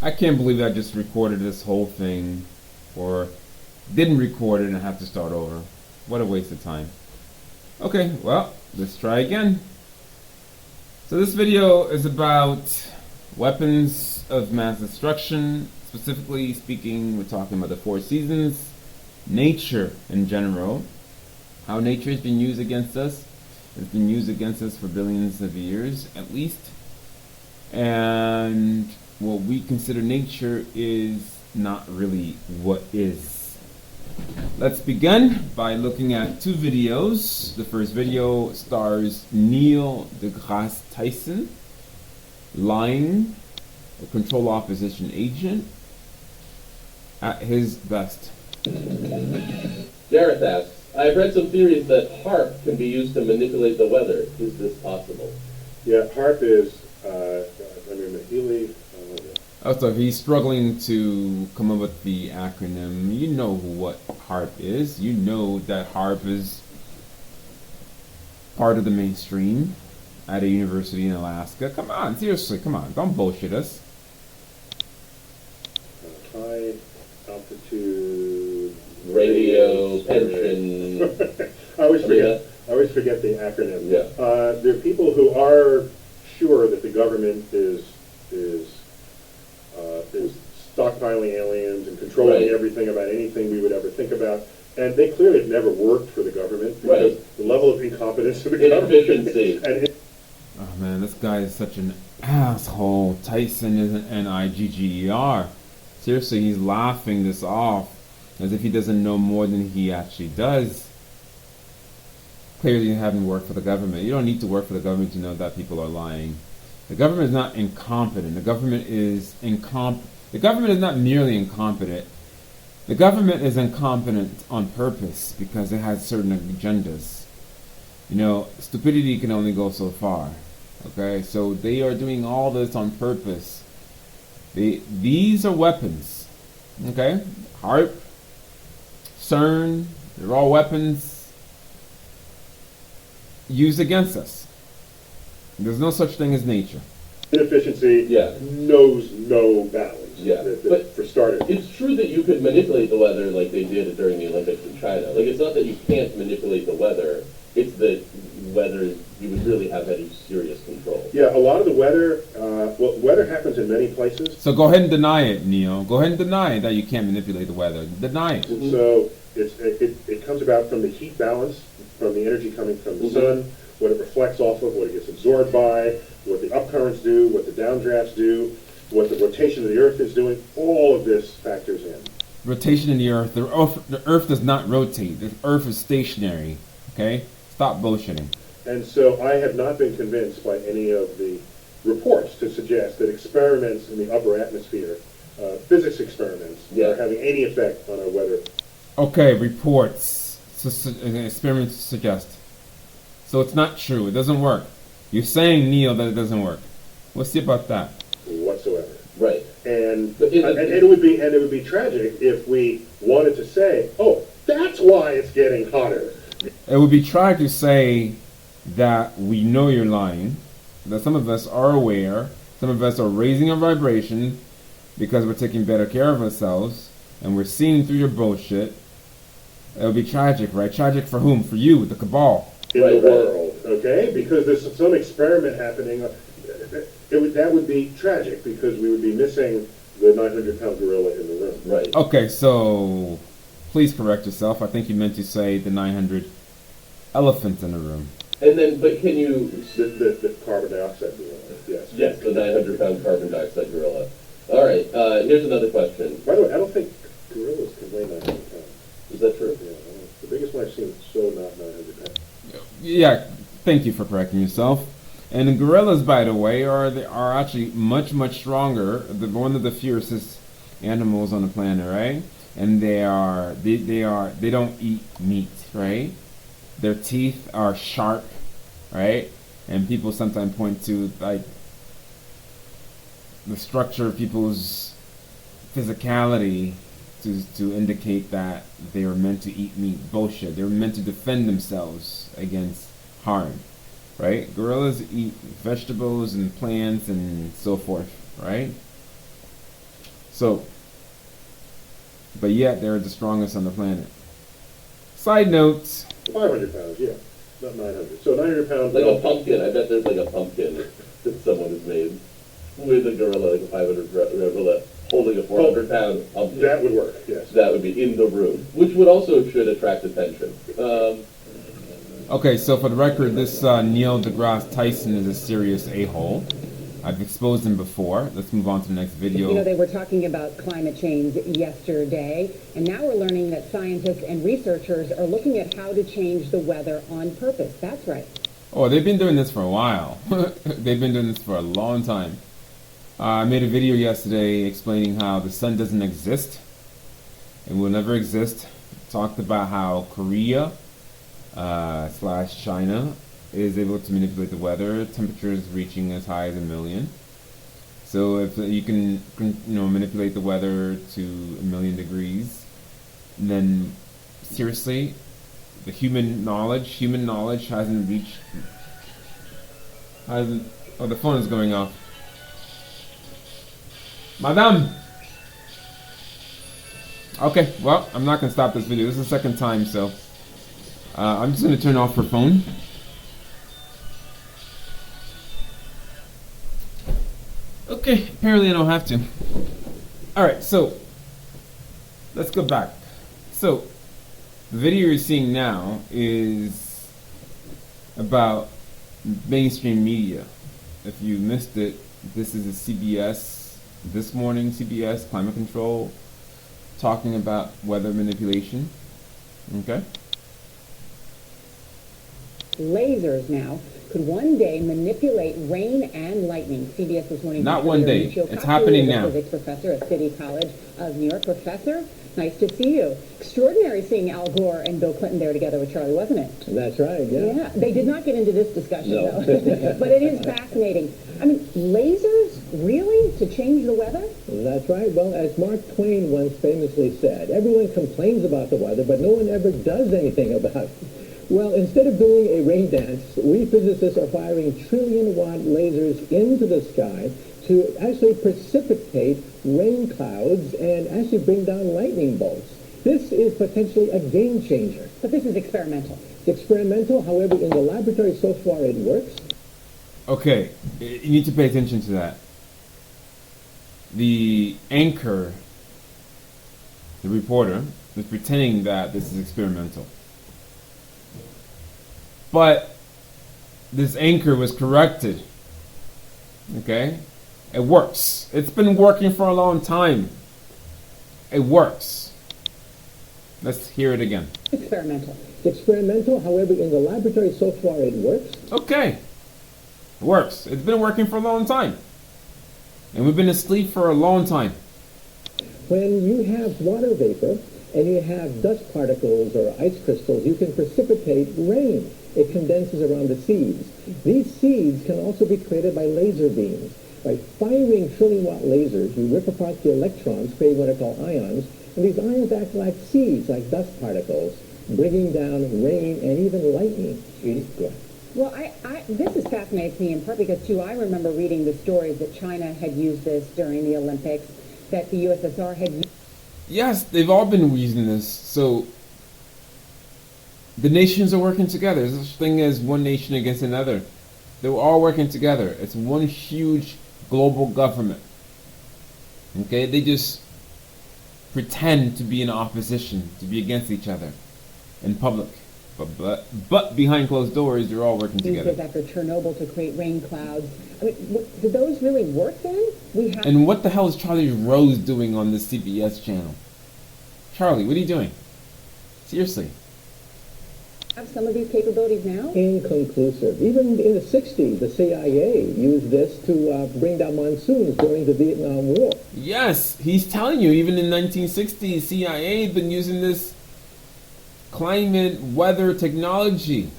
I can't believe I just recorded this whole thing, or didn't record it and have to start over. What a waste of time. Okay, well, let's try again. So this video is about weapons of mass destruction. Specifically speaking, we're talking about the four seasons, nature in general, how nature has been used against us. It's been used against us for billions of years, at least. And what we consider nature is not really what is. Let's begin by looking at two videos. The first video stars Neil deGrasse Tyson lying, a control opposition agent, at his best. Jareth asks, I have read some theories that HARP can be used to manipulate the weather. Is this possible? Yeah, HARP is, Healy. Oh, so if he's struggling to come up with the acronym, you know what HARP is. You know that HARP is part of the mainstream at a university in Alaska. Come on, seriously, come on. Don't bullshit us. High altitude Radio, pension. I always forget the acronym. Yeah. There are people who are sure that the government is stockpiling aliens and controlling Right. everything about anything we would ever think about. And they clearly have never worked for the government because Right. the level of incompetence of the government. Inefficiency. Oh man, this guy is such an asshole. Tyson is an Nigger. Seriously, he's laughing this off as if he doesn't know more than he actually does. Clearly, you haven't worked for the government. You don't need to work for the government to know that people are lying. The government is not incompetent. The government is The government is not merely incompetent. The government is incompetent on purpose because it has certain agendas. You know, stupidity can only go so far. Okay, so they are doing all this on purpose. These are weapons. Okay, HARP, CERN, they're all weapons used against us. There's no such thing as nature. Inefficiency Yeah. knows no bounds. Yeah. But for starters. It's true that you could manipulate the weather like they did during the Olympics in China. Like, it's not that you can't manipulate the weather, it's that whether you would really have any serious control. Yeah, a lot of the weather, weather happens in many places. So go ahead and deny it, Neil. Go ahead and deny that you can't manipulate the weather. Deny it. Mhm. So it comes about from the heat balance, from the energy coming from the Mhm. sun, what it reflects off of, what it gets absorbed by, what the upcurrents do, what the downdrafts do, what the rotation of the Earth is doing. All of this factors in. Rotation in the earth. The earth does not rotate. The earth is stationary. Okay? Stop bullshitting. And so I have not been convinced by any of the reports to suggest that experiments in the upper atmosphere, physics experiments, Yeah. are having any effect on our weather. Okay, reports. Experiments suggest. So it's not true. It doesn't work. You're saying, Neil, that it doesn't work. We'll see about that. Whatsoever. Right. And But it would be tragic if we wanted to say, oh, that's why it's getting hotter. It would be trying to say that we know you're lying, that some of us are aware, some of us are raising our vibration because we're taking better care of ourselves, and we're seeing through your bullshit. It would be tragic, right? Tragic for whom? For you, the cabal. In Right, the right. world, okay? Because there's some experiment happening. That would be tragic because we would be missing the 900-pound gorilla in the room. Right. Okay, so please correct yourself. I think you meant to say the 900 elephants in the room. And then, but can you... The carbon dioxide gorilla, yes. Yes, the 900-pound carbon dioxide gorilla. All right, here's another question. By the way, I don't think gorillas can weigh 900 pounds. Is that true? Yeah, the biggest one I've seen is so not 900 pounds. Yeah, thank you for correcting yourself. And the gorillas, by the way, are actually much stronger. They're one of the fiercest animals on the planet, right? And they don't eat meat, right? Their teeth are sharp, right? And people sometimes point to like the structure of people's physicality to indicate that they were meant to eat meat. Bullshit. They were meant to defend themselves against harm, right? Gorillas eat vegetables and plants and so forth, right? So, but yet they're the strongest on the planet. Side notes. 500 pounds, yeah, not 900. So 900 pounds. Like a pumpkin. I bet there's like a pumpkin that someone has made with a gorilla, like a 500 gorilla, holding a 400-pound pumpkin. That would work, yes. That would be in the room, which would also should attract attention. Okay, so for the record, this Neil deGrasse Tyson is a serious a-hole. I've exposed him before. Let's move on to the next video. You know, they were talking about climate change yesterday, and now we're learning that scientists and researchers are looking at how to change the weather on purpose. That's right. Oh, they've been doing this for a while. They've been doing this for a long time. I made a video yesterday explaining how the sun doesn't exist. It will never exist. Talked about how Korea / China is able to manipulate the weather, temperatures reaching as high as 1 million. So if you can manipulate the weather to 1 million degrees, then seriously, the human knowledge hasn't reached. Oh, the phone is going off. Madame. Okay, well, I'm not gonna stop this video. This is the second time, so I'm just gonna turn off her phone. Okay, apparently I don't have to. Alright, so let's go back. So the video you're seeing now is about mainstream media. If you missed it, this is a CBS, This Morning CBS, Climate Control, talking about weather manipulation. Okay? Lasers now could one day manipulate rain and lightning. CBS this morning. Not one day. Michio It's Kaku happening is a now. Physics professor at City College of New York. Professor, nice to see you. Extraordinary seeing Al Gore and Bill Clinton there together with Charlie, wasn't it? That's right, yeah. Yeah, they did not get into this discussion, No. though. But it is fascinating. I mean, lasers, really? To change the weather? That's right. Well, as Mark Twain once famously said, everyone complains about the weather, but no one ever does anything about it. Well, instead of doing a rain dance, we physicists are firing trillion-watt lasers into the sky to actually precipitate rain clouds and actually bring down lightning bolts. This is potentially a game changer. But this is experimental. It's experimental, however, in the laboratory so far it works. Okay, you need to pay attention to that. The anchor, the reporter, is pretending that this is experimental. But this anchor was corrected. Okay? It works. It's been working for a long time. It works. Let's hear it again. Experimental. It's experimental, however, in the laboratory so far it works. Okay. It works. It's been working for a long time. And we've been asleep for a long time. When you have water vapor and you have dust particles or ice crystals, you can precipitate rain. It condenses around the seeds. These seeds can also be created by laser beams. By firing trillion-watt lasers, you rip apart the electrons, creating what are called ions, and these ions act like seeds, like dust particles, bringing down rain and even lightning. Go ahead. Well, this is fascinating to me in part because, too, I remember reading the stories that China had used this during the Olympics, that the USSR had used. Yes, they've all been using this. So the nations are working together. There's such thing as one nation against another. They're all working together. It's one huge global government. Okay? They just pretend to be in opposition, to be against each other in public. But behind closed doors, they're all working Used together. this after Chernobyl to create rain clouds. I mean, did those really work then? We have And what the hell is Charlie Rose doing on the CBS channel? Charlie, what are you doing? Seriously. some of these capabilities now. Inconclusive. Even in the 60s, the CIA used this to bring down monsoons during the Vietnam War. Yes, he's telling you, even in 1960s, CIA had been using this climate weather technology.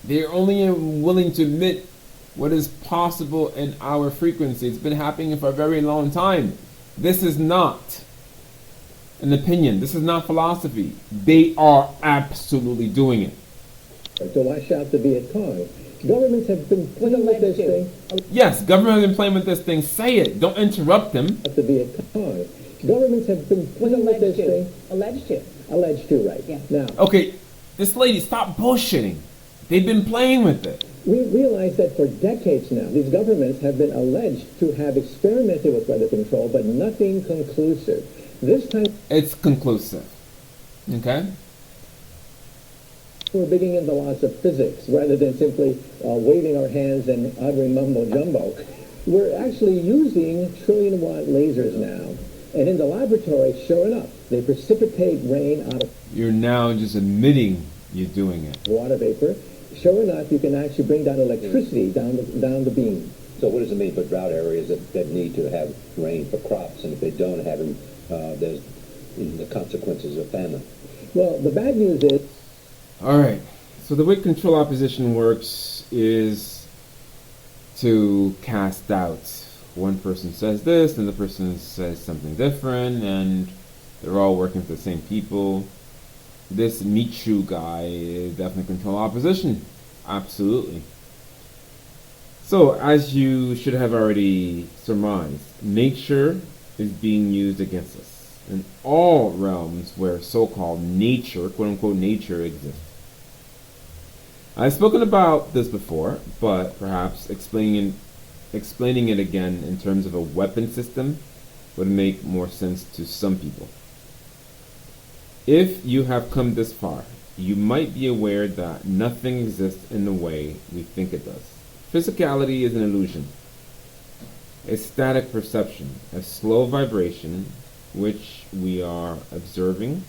They're only willing to admit what is possible in our frequency. It's been happening for a very long time. This is not an opinion. This is not philosophy. They are absolutely doing it. To wash out the Viet Cong. Governments have been playing with this thing Yes, government has been playing with this thing. Say it. Don't interrupt him. about the Viet Cong. Governments have been playing with this thing. Alleged to. Alleged to, right? Yeah. Now, Okay, this lady, stop bullshitting. They've been playing with it. we realize that for decades now, these governments have been alleged to have experimented with weather control, but nothing conclusive. This time, It's conclusive. Okay? we're digging into laws of physics rather than simply waving our hands and uttering mumbo jumbo. We're actually using trillion-watt lasers now. And in the laboratory, sure enough, they precipitate rain out of You're now just admitting you're doing it. water vapor. Sure enough, you can actually bring down electricity down the beam. So what does it mean for drought areas that need to have rain for crops, and if they don't have them, there's the consequences of famine? Well, the bad news is All right. So the way control opposition works is to cast doubts. One person says this, and the person says something different, and they're all working for the same people. This Michu guy is definitely control opposition. Absolutely. So, as you should have already surmised, nature is being used against us in all realms where so-called nature, quote-unquote nature, exists. I've spoken about this before, but perhaps explaining it again in terms of a weapon system would make more sense to some people. If you have come this far, you might be aware that nothing exists in the way we think it does. Physicality is an illusion, a static perception, a slow vibration which we are observing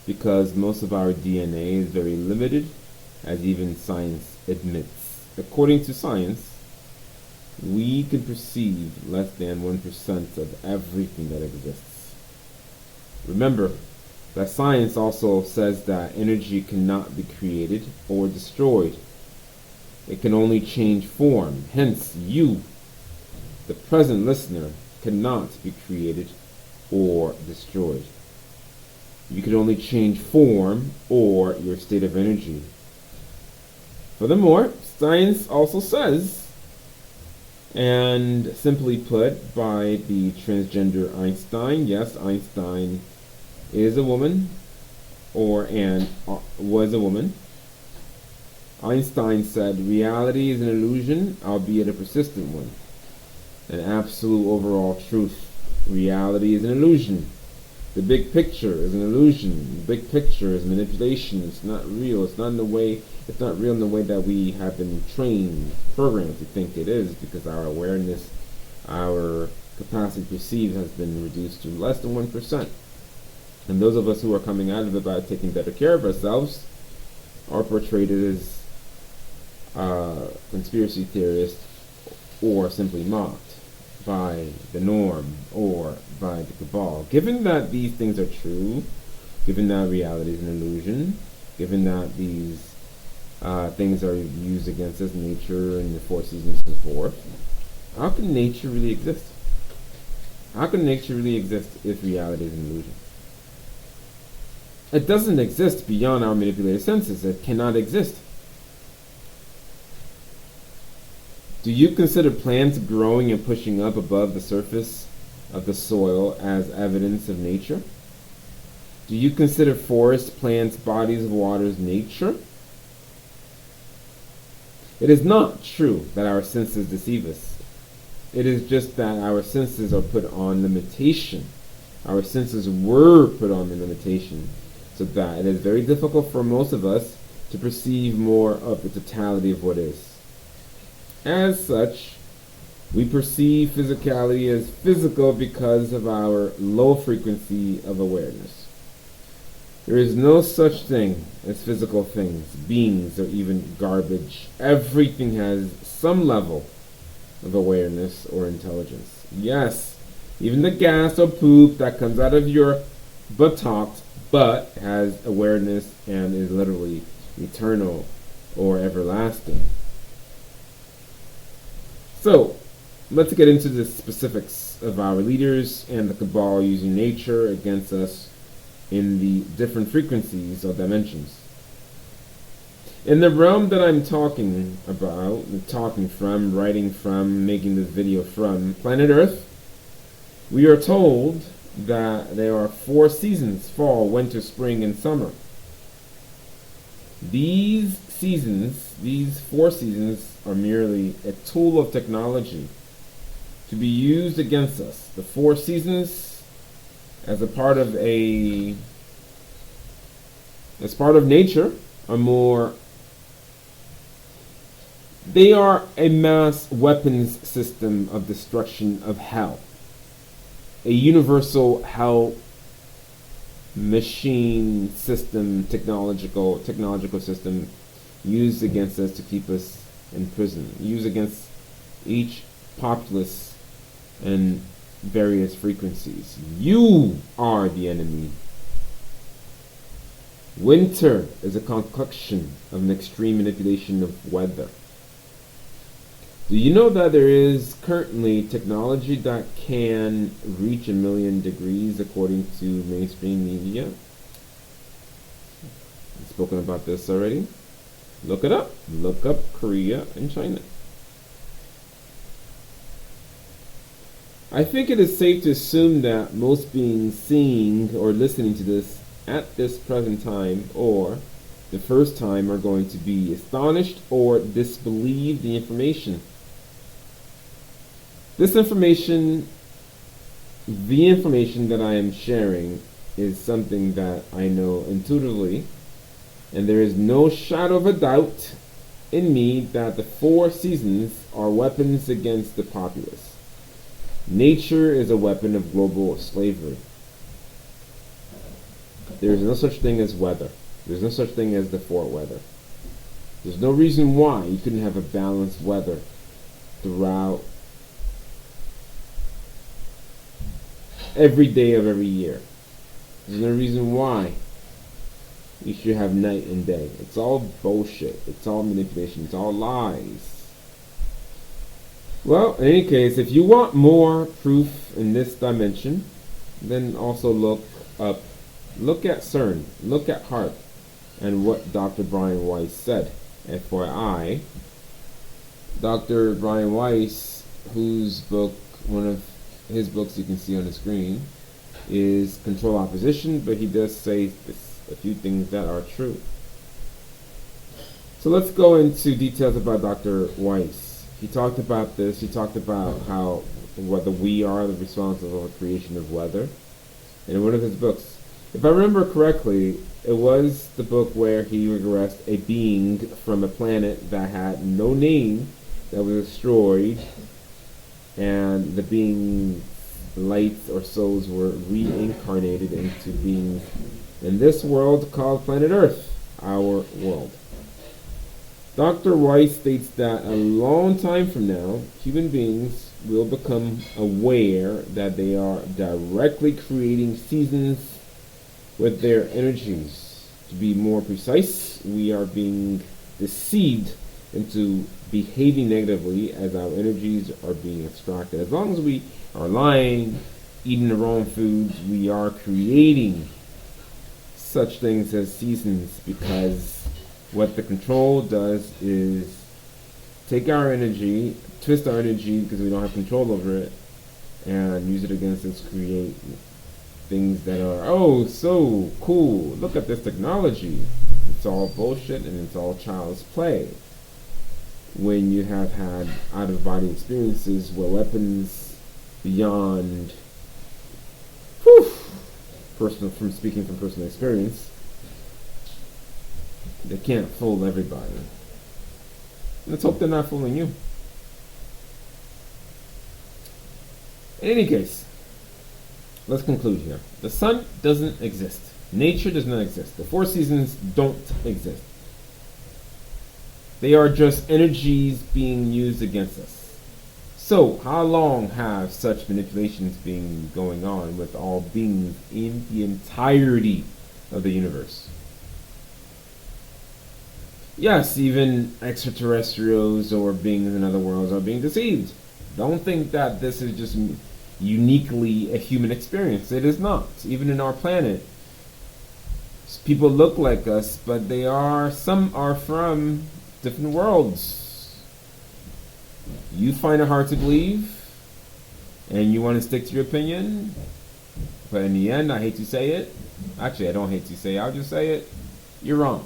because most of our DNA is very limited, as even science admits. According to science, we can perceive less than 1% of everything that exists. Remember that science also says that energy cannot be created or destroyed. It can only change form. Hence, you, the present listener, cannot be created or destroyed. You can only change form or your state of energy. Furthermore, science also says, and simply put by the transgender Einstein, yes, Einstein is a woman, was a woman. Einstein said, reality is an illusion, albeit a persistent one. An absolute overall truth. Reality is an illusion. The big picture is an illusion. The big picture is manipulation. It's not real. It's not real in the way that we have been trained, programmed to think it is, because our awareness, our capacity to perceive has been reduced to less than 1%. And those of us who are coming out of it by taking better care of ourselves are portrayed as conspiracy theorists, or simply mocked by the norm or by the cabal. Given that these things are true, given that reality is an illusion, given that these things are used against us, nature and the forces and so forth, how can nature really exist? How can nature really exist if reality is an illusion? It doesn't exist beyond our manipulated senses. It cannot exist. Do you consider plants growing and pushing up above the surface of the soil as evidence of nature? Do you consider forests, plants, bodies of water as nature? It is not true that our senses deceive us. It is just that our senses are put on limitation. Our senses were put on the limitation, so that it is very difficult for most of us to perceive more of the totality of what is. As such, we perceive physicality as physical because of our low frequency of awareness. There is no such thing as physical things, beings, or even garbage. Everything has some level of awareness or intelligence. Yes, even the gas or poop that comes out of your buttocks but has awareness and is literally eternal or everlasting. So, let's get into the specifics of our leaders and the cabal using nature against us in the different frequencies or dimensions. In the realm that I'm talking about, talking from, writing from, making this video from, planet Earth, we are told that there are 4 seasons: fall, winter, spring, and summer. These seasons, these 4 seasons, are merely a tool of technology to be used against us. The 4 seasons, as part of nature, are more. They are a mass weapons system of destruction of hell. A universal hell machine system, technological system used against us to keep us in prison, used against each populace and various frequencies. You are the enemy. Winter is a concoction of an extreme manipulation of weather. Do you know that there is currently technology that can reach 1,000,000 degrees according to mainstream media? I've spoken about this already. Look it up. Look up Korea and China. I think it is safe to assume that most beings seeing or listening to this at this present time or the first time are going to be astonished or disbelieve the information. This information, the information that I am sharing, is something that I know intuitively, and there is no shadow of a doubt in me that the 4 seasons are weapons against the populace. Nature is a weapon of global slavery. There is no such thing as weather. There's no such thing as the 4 weather. There's no reason why you couldn't have a balanced weather throughout every day of every year. There's no reason why you should have night and day. It's all bullshit. It's all manipulation. It's all lies. Well, in any case, if you want more proof in this dimension, then also look at CERN, look at HAARP, and what Dr. Brian Weiss said. FYI, Dr. Brian Weiss, whose book, one of his books you can see on the screen, is Control Opposition, but he does say a few things that are true. So let's go into details about Dr. Weiss. He talked about this. He talked about how whether we are the responsible for the creation of weather. And in one of his books, if I remember correctly, it was the book where he regressed a being from a planet that had no name, that was destroyed, and the being's lights or souls were reincarnated into beings in this world called planet Earth, our world. Dr. Weiss states that a long time from now, human beings will become aware that they are directly creating seasons with their energies. To be more precise, we are being deceived into behaving negatively as our energies are being extracted. As long as we are lying, eating the wrong foods, we are creating such things as seasons, because what the control does is take our energy, twist our energy because we don't have control over it, and use it against us, create things that are, oh, so cool, look at this technology. It's all bullshit and it's all child's play. When you have had out-of-body experiences where weapons beyond, from speaking from personal experience, they can't fool everybody. Let's hope they're not fooling you. In any case, let's conclude here. The sun doesn't exist. Nature does not exist. The 4 seasons don't exist. They are just energies being used against us. So, how long have such manipulations been going on with all beings in the entirety of the universe? Yes, even extraterrestrials or beings in other worlds are being deceived. Don't think that this is just uniquely a human experience. It is not. Even in our planet, People look like us, but some are from different worlds. You find it hard to believe, and you want to stick to your opinion, but in the end, I hate to say it. Actually, I don't hate to say it. I'll just say it. You're wrong.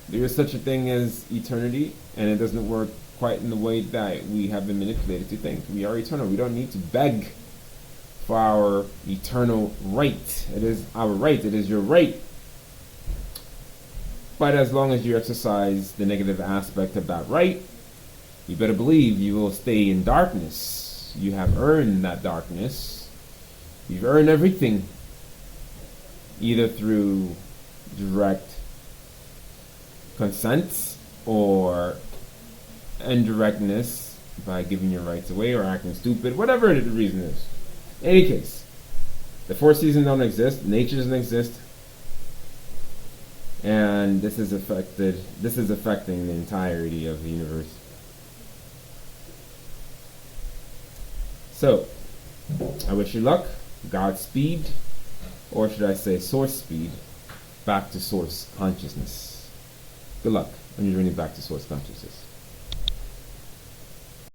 There is such a thing as eternity, and it doesn't work quite in the way that we have been manipulated to think. We are eternal. We don't need to beg for our eternal right. It is our right. It is your right. But as long as you exercise the negative aspect of that right, you better believe you will stay in darkness. You have earned that darkness. You've earned everything, either through direct consent or indirectness by giving your rights away or acting stupid, whatever the reason is. In any case, the four seasons don't exist, nature doesn't exist, and this is affecting the entirety of the universe. So, I wish you luck, Godspeed, or should I say source speed, back to source consciousness. Good luck on your journey back to source consciousness.